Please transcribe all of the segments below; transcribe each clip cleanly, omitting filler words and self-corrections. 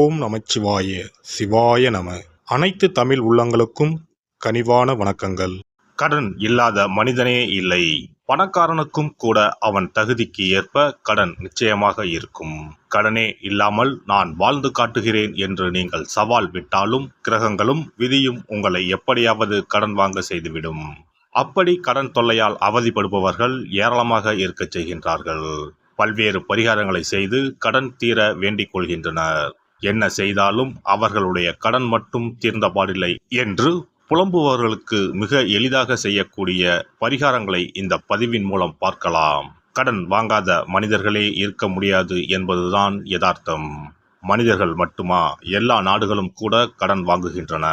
ஓம் நமச்சிவாய சிவாய நம. அனைத்து தமிழ் உள்ளங்களுக்கும் கனிவான வணக்கங்கள். கடன் இல்லாத மனிதனே இல்லை. பணக்காரனுக்கும் கூட அவன் தகுதிக்கு ஏற்ப கடன் நிச்சயமாக இருக்கும். கடனே இல்லாமல் நான் வாழ்ந்து காட்டுகிறேன் என்று நீங்கள் சவால் விட்டாலும் கிரகங்களும் விதியும் உங்களை எப்படியாவது கடன் வாங்க செய்துவிடும். அப்படி கடன் தொல்லையால் அவதிப்படுபவர்கள் ஏராளமாக இருக்கச் செய்கின்றார்கள். பல்வேறு பரிகாரங்களை செய்து கடன் தீர வேண்டிக் கொள்கின்றனர். என்ன செய்தாலும் அவர்களுடைய கடன் மட்டும் தீர்ந்த பாடில்லை என்று புலம்புபவர்களுக்கு மிக எளிதாக செய்யக்கூடிய பரிகாரங்களை இந்த பதிவின் மூலம் பார்க்கலாம். கடன் வாங்காத மனிதர்களே இருக்க முடியாது என்பதுதான் யதார்த்தம். மனிதர்கள் மட்டுமா, எல்லா நாடுகளும் கூட கடன் வாங்குகின்றன.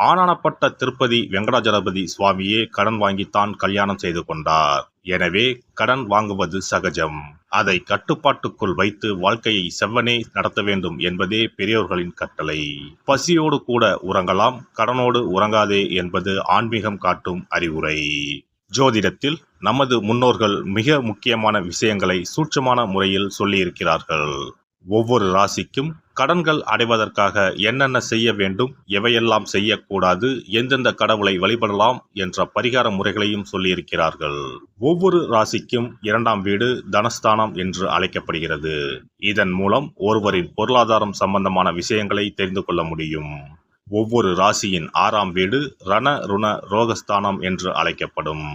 ஆனானப்பட்ட திருப்பதி வெங்கடாஜலபதி சுவாமியே கடன் வாங்கித்தான் கல்யாணம் செய்து கொண்டார். எனவே கடன் வாங்குவது சகஜம். அதை கட்டுப்பாட்டுக்குள் வைத்து வாழ்க்கையை செவ்வனே நடத்த வேண்டும் என்பதே பெரியோர்களின் கட்டளை. பசியோடு கூட உறங்கலாம், கடனோடு உறங்காதே என்பது ஆன்மீகம் காட்டும் அறிவுரை. ஜோதிடத்தில் நமது முன்னோர்கள் மிக முக்கியமான விஷயங்களை சூட்சமான முறையில் சொல்லியிருக்கிறார்கள். ஒவ்வொரு ராசிக்கும் கடன்கள் அடைவதற்காக என்னென்ன செய்ய வேண்டும், எவையெல்லாம் செய்யக்கூடாது, எந்தெந்த கடவுளை வழிபடலாம் என்ற பரிகார முறைகளையும் சொல்லியிருக்கிறார்கள். ஒவ்வொரு ராசிக்கும் 2ஆம் வீடு தனஸ்தானம் என்று அழைக்கப்படுகிறது. இதன் மூலம் ஒருவரின் பொருளாதாரம் சம்பந்தமான விஷயங்களை தெரிந்து கொள்ள முடியும். ஒவ்வொரு ராசியின் 6ஆம் வீடு ரண ருண ரோகஸ்தானம் என்று அழைக்கப்படும்.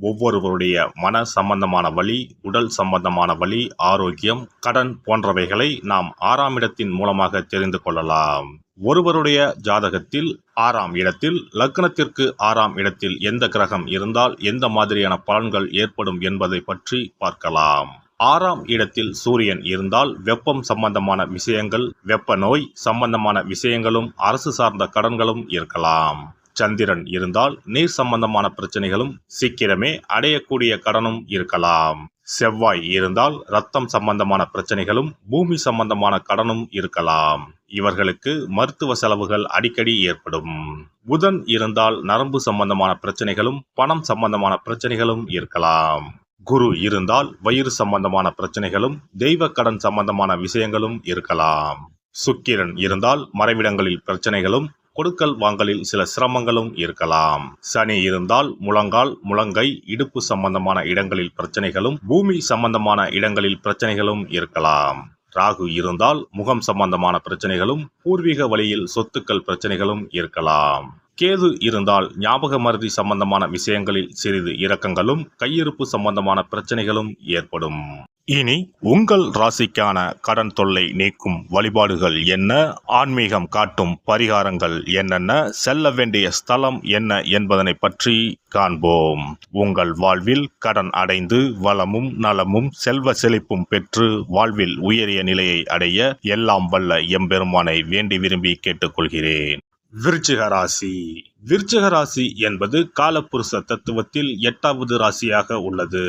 ஒவ்வொருவருடைய மன சம்பந்தமான வலி, உடல் சம்பந்தமான வலி, ஆரோக்கியம், கடன் போன்றவைகளை நாம் 6ஆம் இடத்தின் மூலமாக தெரிந்து கொள்ளலாம். ஒருவருடைய ஜாதகத்தில் 6ஆம் இடத்தில் லக்னத்திற்கு 6ஆம் இடத்தில் எந்த கிரகம் இருந்தால் எந்த மாதிரியான பலன்கள் ஏற்படும் என்பதை பற்றி பார்க்கலாம். 6ஆம் இடத்தில் சூரியன் இருந்தால் வெப்பம் சம்பந்தமான விஷயங்கள், வெப்ப நோய் சம்பந்தமான விஷயங்களும், அரசு சார்ந்த கடன்களும் இருக்கலாம். சந்திரன் இருந்தால் நீர் சம்பந்தமான பிரச்சனைகளும், சீக்கிரமே அடையக்கூடிய கடனும் இருக்கலாம். செவ்வாய் இருந்தால் இரத்தம் சம்பந்தமான பிரச்சனைகளும், பூமி சம்பந்தமான கடனும் இருக்கலாம். இவர்களுக்கு மருத்துவ செலவுகள் அடிக்கடி ஏற்படும். புதன் இருந்தால் நரம்பு சம்பந்தமான பிரச்சனைகளும், பணம் சம்பந்தமான பிரச்சனைகளும் இருக்கலாம். குரு இருந்தால் வயிறு சம்பந்தமான பிரச்சனைகளும், தெய்வ கடன் சம்பந்தமான விஷயங்களும் இருக்கலாம். சுக்கிரன் இருந்தால் மறைவிடங்களில் பிரச்சனைகளும், கொடுக்கல் வாங்கலில் சில சிரமங்களும் இருக்கலாம். சனி இருந்தால் முழங்கால், முழங்கை, இடுப்பு சம்பந்தமான இடங்களில் பிரச்சனைகளும், பூமி சம்பந்தமான இடங்களில் பிரச்சனைகளும் இருக்கலாம். ராகு இருந்தால் முகம் சம்பந்தமான பிரச்சனைகளும், பூர்வீக வழியில் சொத்துக்கள் பிரச்சனைகளும் இருக்கலாம். கேது இருந்தால் ஞாபக மறதி சம்பந்தமான விஷயங்களில் சிறிது இரக்கங்களும், கையிருப்பு சம்பந்தமான பிரச்சனைகளும் ஏற்படும். இனி உங்கள் ராசிக்கான கடன் தொல்லை நீக்கும் வழிபாடுகள் என்ன, ஆன்மீகம் காட்டும் பரிகாரங்கள் என்னென்ன, செல்ல வேண்டிய ஸ்தலம் என்ன என்பதனை பற்றி காண்போம். உங்கள் வாழ்வில் கடன் அடைந்து வளமும் நலமும் செல்வ செழிப்பும் பெற்று வாழ்வில் உயரிய நிலையை அடைய எல்லாம் வல்ல எம்பெருமானை வேண்டி விரும்பி கேட்டுக்கொள்கிறேன். விருச்சிக ராசி. விருச்சிக ராசி என்பது காலப்புருஷ தத்துவத்தில் 8வது ராசியாக உள்ளது.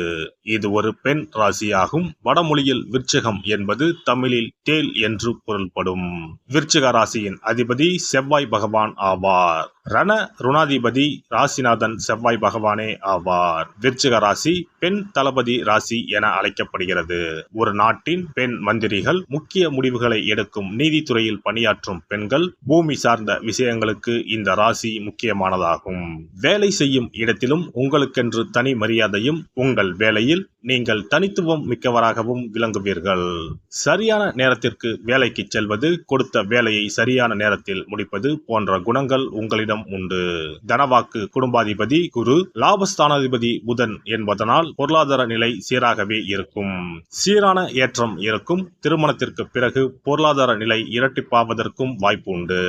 இது ஒரு பெண் ராசியாகும். வடமொழியில் விருச்சிகம் என்பது தமிழில் தேல் என்று பொருள்படும். விருச்சிக ராசியின் அதிபதி செவ்வாய் பகவான் ஆவார். ரண ருணாதிபதி ராசிநாதன் செவ்வாய் பகவானே ஆவார். விருச்சிக ராசி பெண் தளபதி ராசி என அழைக்கப்படுகிறது. ஒரு நாட்டின் பெண் மந்திரிகள், முக்கிய முடிவுகளை எடுக்கும் நீதித்துறையில் பணியாற்றும் பெண்கள், பூமி சார்ந்த விஷயங்களுக்கு இந்த ராசி முக்கியமானதாகும். வேலை செய்யும் இடத்திலும் உங்களுக்கென்று தனி மரியாதையும், உங்கள் வேலையில் நீங்கள் தனித்துவம் மிக்கவராகவும் விளங்குவீர்கள். சரியான நேரத்திற்கு வேலைக்கு செல்வது, கொடுத்த வேலையை சரியான நேரத்தில் முடிப்பது போன்ற குணங்கள் உங்களிடம் உண்டு. தனவாக்கு குடும்பாதிபதி குரு, லாபஸ்தானாதிபதி புதன் என்பதனால் பொருளாதார நிலை சீராகவே இருக்கும். சீரான ஏற்றம் இருக்கும். திருமணத்திற்கு பிறகு பொருளாதார நிலை இரட்டிப்பாவதற்கும் வாய்ப்பு உண்டு.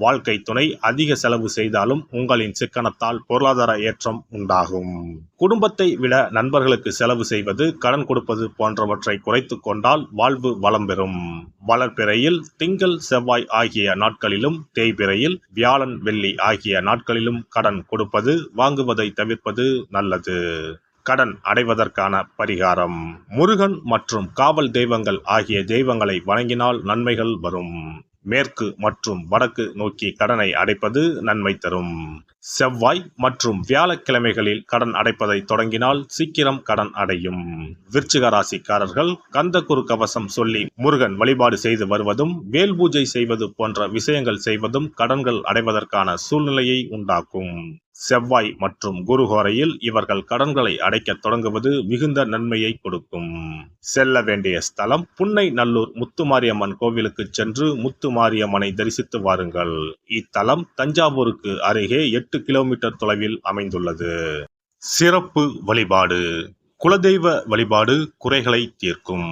வாழ்க்கை துணை அதிக செலவு செய்தாலும் உங்களின் சிக்கனத்தால் பொருளாதார ஏற்றம் உண்டாகும். குடும்பத்தை விட நண்பர்களுக்கு செலவு செய்வது, கடன் கொடுப்பது போன்றவற்றை குறைத்து கொண்டால் வாழ்வு வளம் பெறும். வளர்பிறையில் திங்கள் செவ்வாய் ஆகிய நாட்களிலும், தேய்பிறையில் வியாழன் வெள்ளி ஆகிய நாட்களிலும் கடன் கொடுப்பது, வாங்குவதை தவிர்ப்பது நல்லது. கடன் அடைவதற்கான பரிகாரம்: முருகன் மற்றும் காவல் தெய்வங்கள் ஆகிய தெய்வங்களை வணங்கினால் நன்மைகள் வரும். மேற்கு மற்றும் வடக்கு நோக்கி கடனை அடைப்பது நன்மை தரும். செவ்வாய் மற்றும் வியாழக்கிழமைகளில் கடன் அடைப்பதை தொடங்கினால் சீக்கிரம் கடன் அடையும். விருச்சிக ராசிக்காரர்கள் கந்தகுரு கவசம் சொல்லி முருகன் வழிபாடு செய்து வருவதும் வேல் பூஜை செய்வது போன்ற விஷயங்கள் செய்வதும் கடன்கள் அடைவதற்கான சூழ்நிலையை உண்டாக்கும். செவ்வாய் மற்றும் குரு ஹோரையில் இவர்கள் கடன்களை அடைக்க தொடங்குவது மிகுந்த நன்மையை கொடுக்கும். செல்ல வேண்டிய ஸ்தலம் புன்னை நல்லூர் முத்துமாரியம்மன் கோவிலுக்கு சென்று முத்துமாரியம்மனை தரிசித்து வாருங்கள். இத்தலம் தஞ்சாவூருக்கு அருகே 8 கிலோமீட்டர் தொலைவில் அமைந்துள்ளது. சிறப்பு வழிபாடு. குலதெய்வ வழிபாடு குறைகளை தீர்க்கும்.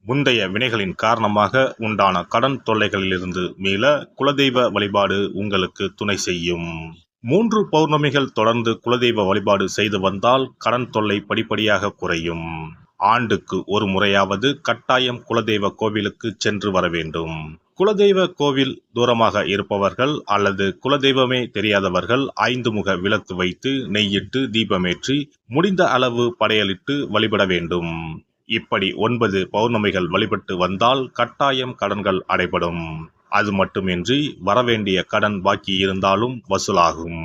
முந்தைய வினைகளின் காரணமாக உண்டான கடன் தொல்லைகளிலிருந்து மீள குலதெய்வ வழிபாடு உங்களுக்கு துணை செய்யும். 3 பௌர்ணமிகள் தொடர்ந்து குலதெய்வ வழிபாடு செய்து வந்தால் கடன் தொல்லை படிப்படியாக குறையும். ஆண்டுக்கு ஒரு முறையாவது கட்டாயம் குலதெய்வ கோவிலுக்கு சென்று வர வேண்டும். குலதெய்வ கோவில் தூரமாக இருப்பவர்கள் அல்லது குலதெய்வமே தெரியாதவர்கள் 5 முக விளக்கு வைத்து நெய்யிட்டு தீபமேற்றி முடிந்த அளவு படையலிட்டு வழிபட வேண்டும். இப்படி 9 பௌர்ணமிகள் வழிபட்டு வந்தால் கட்டாயம் கடன்கள் அடைபடும். அது மட்டுமின்றி வரவேண்டிய கடன் பாக்கி இருந்தாலும் வசூலாகும்.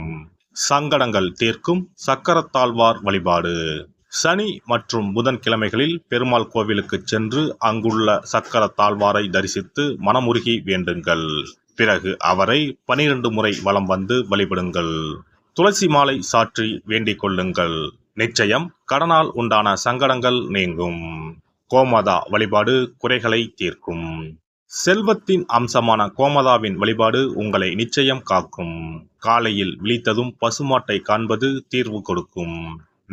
சங்கடங்கள் தீர்க்கும் சக்கரத்தாழ்வார் வழிபாடு. சனி மற்றும் புதன்கிழமைகளில் பெருமாள் கோவிலுக்கு சென்று அங்குள்ள சக்கரத்தாழ்வாரை தரிசித்து மனமுருகி வேண்டுங்கள். பிறகு அவரை 12 முறை வலம் வந்து வழிபடுங்கள். துளசி மாலை சாற்றி வேண்டிக் கொள்ளுங்கள். நிச்சயம் கடனால் உண்டான சங்கடங்கள் நீங்கும். கோமாதா வழிபாடு குறைகளை தீர்க்கும். செல்வத்தின் அம்சமான கோமாதாவின் வழிபாடு உங்களை நிச்சயம் காக்கும். காலையில் விழித்ததும் பசுமாட்டை காண்பது தீர்வு கொடுக்கும்.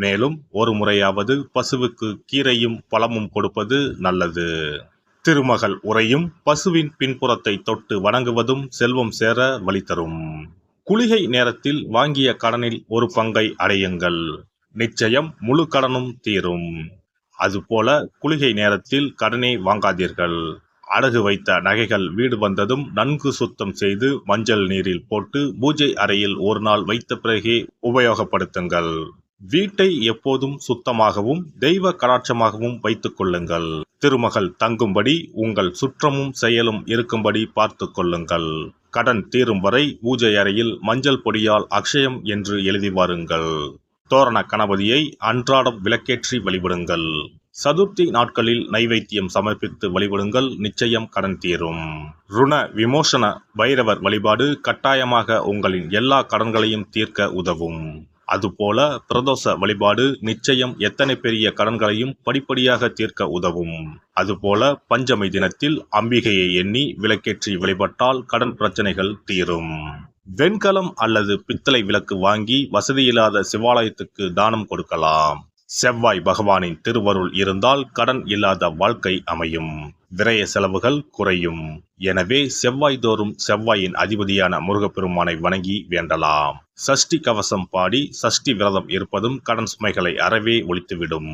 மேலும் ஒரு முறையாவது பசுவுக்கு கீரையும் பழமும் கொடுப்பது நல்லது. திருமகள் உரையும் பசுவின் பின்புறத்தை தொட்டு வணங்குவதும் செல்வம் சேர வழி தரும். குளிகை நேரத்தில் வாங்கிய கடனில் ஒரு பங்கை அடையுங்கள். நிச்சயம் முழு கடனும் தீரும். அதுபோல குளிகை நேரத்தில் கடனை வாங்காதீர்கள். அடகு வைத்த நகைகள் வீடு வந்ததும் நன்கு சுத்தம் செய்து மஞ்சள் நீரில் போட்டு பூஜை அறையில் ஒரு நாள் வைத்த பிறகே உபயோகப்படுத்துங்கள். வீட்டை எப்போதும் சுத்தமாகவும் தெய்வ கடாட்சமாகவும் வைத்துக் கொள்ளுங்கள். திருமகள் தங்கும்படி உங்கள் சுற்றமும் செயலும் இருக்கும்படி பார்த்து கொள்ளுங்கள். கடன் தீரும் வரை பூஜை அறையில் மஞ்சள் பொடியால் அக்ஷயம் என்று எழுதி வாருங்கள். தோரண கணபதியை அன்றாடம் விளக்கேற்றி வழிபடுங்கள். சதுர்த்தி நாட்களில் நைவேத்தியம் சமர்ப்பித்து வழிபடுங்கள். நிச்சயம் கடன் தீரும். ருண விமோசன பைரவர் வழிபாடு கட்டாயமாக உங்களின் எல்லா கடன்களையும் தீர்க்க உதவும். அதுபோல பிரதோஷ வழிபாடு நிச்சயம் எத்தனை பெரிய கடன்களையும் படிப்படியாக தீர்க்க உதவும். அதுபோல பஞ்சமி தினத்தில் அம்பிகையை எண்ணி விளக்கேற்றி வழிபட்டால் கடன் பிரச்சனைகள் தீரும். வெண்கலம் அல்லது பித்தளை விளக்கு வாங்கி வசதியில்லாத சிவாலயத்துக்கு தானம் கொடுக்கலாம். செவ்வாய் பகவானின் திருவருள் இருந்தால் கடன் இல்லாத வாழ்க்கை அமையும். விரய செலவுகள் குறையும். எனவே செவ்வாய் தோறும் செவ்வாயின் அதிபதியான முருகப்பெருமானை வணங்கி வேண்டலாம். சஷ்டி கவசம் பாடி சஷ்டி விரதம் இருப்பதும் கடன் சுமைகளை அறவே ஒழித்துவிடும்.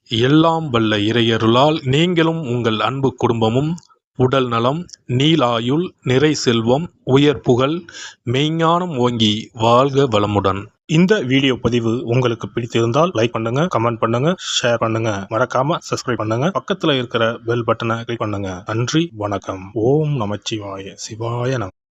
எல்லாம் வல்ல இறையருளால் நீங்களும் உங்கள் அன்பு குடும்பமும் உடல் நலம், நீலாயுள், நிறை செல்வம், உயர் புகழ், மெய்ஞானம் ஓங்கி வாழ்க வளமுடன். இந்த வீடியோ பதிவு உங்களுக்கு பிடித்திருந்தால் லைக் பண்ணுங்க, கமெண்ட் பண்ணுங்க, ஷேர் பண்ணுங்க. மறக்காம சப்ஸ்கிரைப் பண்ணுங்க. பக்கத்துல இருக்கிற பெல் பட்டனை கிளிக் பண்ணுங்க. நன்றி, வணக்கம். ஓம் நமச்சிவாய. சிவாய நம.